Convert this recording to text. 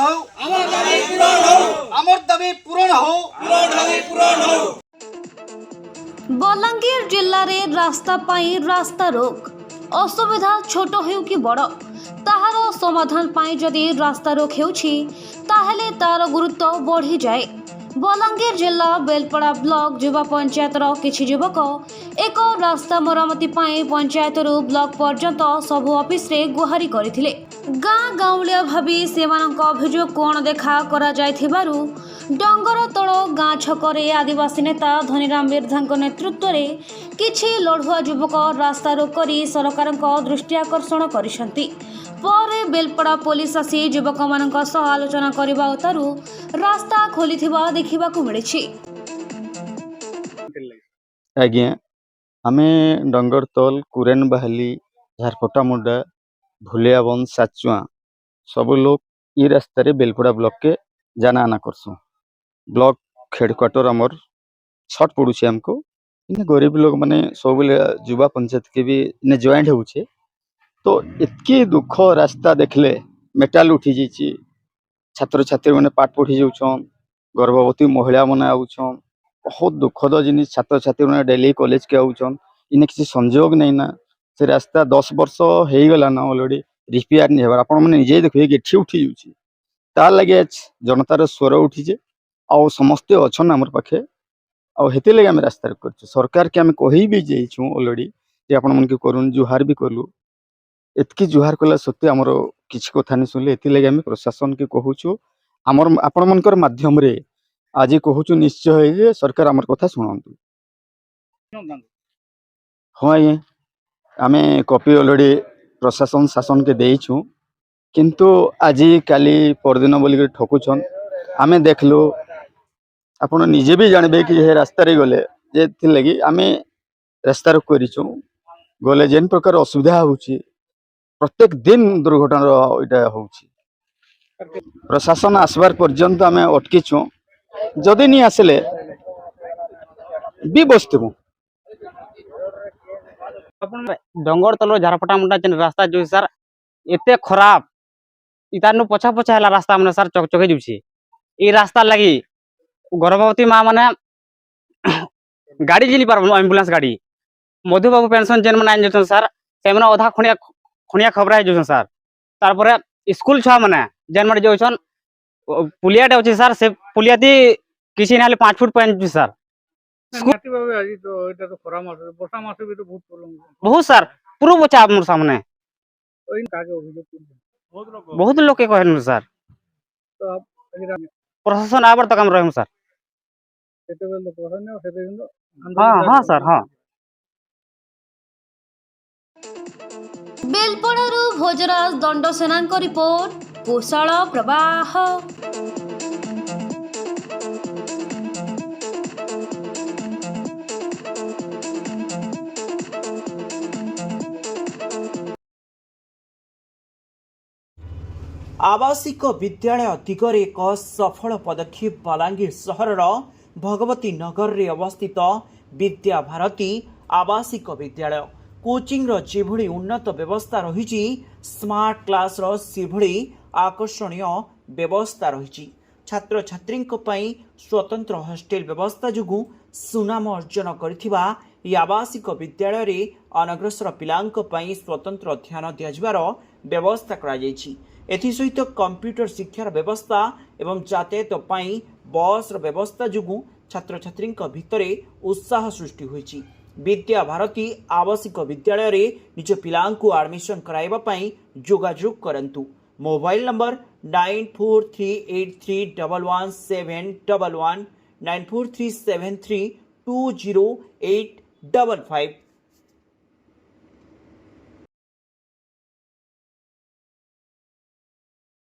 हो आमर दाबी पूरण हो बलांगीर जिल्ला रे रास्ता पाई रास्ता रोक असुविधा छोट हेउ कि बड़ ताहार समाधान पाई जदि रास्ता रोक हेउछि ताहेले तार गुरुत्व बढ़ी जाए। बलांगीर जिल्ला बेलपड़ा ब्लॉक युवा पंचायतर किछि युवक एक रास्ता मरामती पाई पंचायतरू ब्लॉक पर्यंत सबु ऑफिस रे गुहारी करथिले। गाँ गाउलिया भाबी सेमानक अभियोग कोण देखा करा जायथिबारु डंगर तोड़ गाँ छकरे आदिवासी नेता धनीराम बिरधांक नेतृत्व में किछि लढ़ुआ युवक रास्ता रोक करी सरकारक दृष्टि आकर्षण करिसंती। ପରେ ବେଲପଡ଼ା ପୋଲିସ ଆସି ଯୁବକମାନଙ୍କ ସହ ଆଲୋଚନା କରିବା ଉତ୍ତାରୁ ରାସ୍ତା ଖୋଲିଥିବା ଦେଖିବାକୁ ମିଳିଛି। ଆଜ୍ଞା ଆମେ ଡଙ୍ଗରତଲ କୁରେନ ବାହାଲି ଝାରପଟା ମୁଣ୍ଡା ଭୁଲିଆବନ ସାଚୁଆ ସବୁ लोग ई रास्ता रे बेलपड़ा ब्लॉक के जाना आना करसु। ब्लॉक हेडक्वार्टर हमर छट पड़ुछे हमको इने गरीब लोग माने सब युवा पंचायत के भी इने जॉइंट होउछे तो इतकी दुख रास्ता देखले मेटाल उठी जाइए। छात्र छात्री मैंने पाठ पढ़ी जाऊन गर्भवती महिला मैंने आउछन बहुत दुखद जिन छात्र छात्री मैंने डेली कॉलेज के आउछन इन किसी संजोग नहीं ना से रास्ता 10 वर्ष हो गला ना ऑलरेडी रिपेयर नहीं होबार आपण मैंने निजे देखिए गेठी उठी जाऊँगी तार लगे जनतार स्वर उठीजे आ समस्ते अच्छन आमर पाखे आते लगे आम रास्ता कर सरकार के आम कही भी जाइछू ऑलरेडी जे आपण मन के करूँ जुहार भी कलु एतकी जुहार कला सत्ते आमर किसी कथा नहीं शुणिले एथि आम प्रशासन के कहूँ आमर आपण मनकर माध्यम रे आज कहूँ निश्चय जे सरकार आमर कथा शुणु। हाँ आज्ञा आम कॉपी ऑलरेडी प्रशासन शासन के देइछु किंतु आज काली परदिन बोलिक ठकुछन आम देखलु आपण निजे भी जानबे कि ये रास्ता रे गले जे लगी आम रास्ता रोक करिछु गले जेन प्रकार असुविधा होउछि प्रत्येक दिन दुर्घटना इटा होउछि प्रशासन आसबार पर्यंत आम अटकीछु जदि नहीं आसले भी बसथिबु। डंगर तल झारपटा मुंडा जेन रास्ता जो सर एते खराब इतारनु पछा पछा हला रास्ता माने सर चकचके जुछि ई रास्ता लगी गर्भवती मां माने गाड़ी जिली पारबो एम्बुलेंस गाड़ी मधुबाबू पेंशन जेन माने आइन सर से माने आधा खणिया खबरा है सर तारपरे स्कूल छुआ माने जेन माने जोछन पुलियाटे अछि सर से पुलियाती किछि नाले 5 फुट पानी सर बहुत सर पूरा बचा मोर सामने बहुत लोग के कहन सर प्रशासन आबर तक हम रहम सर। हाँ हाँ सर हाँ। बेलपड़ारू भोजराज दंड सेनाଙ୍କ रिपोर्ट कुशल प्रवाह। आवासिक विद्यालय दिगरे एक सफल पदक्षेप बलांगीर सहर भगवती नगर रे अवस्थित विद्या भारती आवासिक विद्यालय कोचिंग जेभली उन्नत व्यवस्था रही स्मार्ट क्लास सेभली आकर्षणीय व्यवस्था रही छात्र छात्री स्वतंत्र हॉस्टेल व्यवस्था जो सुनाम अर्जन करथिबा ई आवासिक विद्यालय रे अनग्रसर पिलांक पई स्वतंत्र ध्यान दियाजिबार व्यवस्था करा जायछि। एथि सहित कंप्यूटर शिक्षार व्यवस्था एवं यातायात पई बस व्यवस्था जो छात्र छात्री भितरे उत्साह सृष्टि होइछि। विद्या भारती आवासिक विद्यालय रे निज पिलांकु एडमिशन कराइबा पई जोगाजोग करंतु। Mobile number 9438311711 9437320855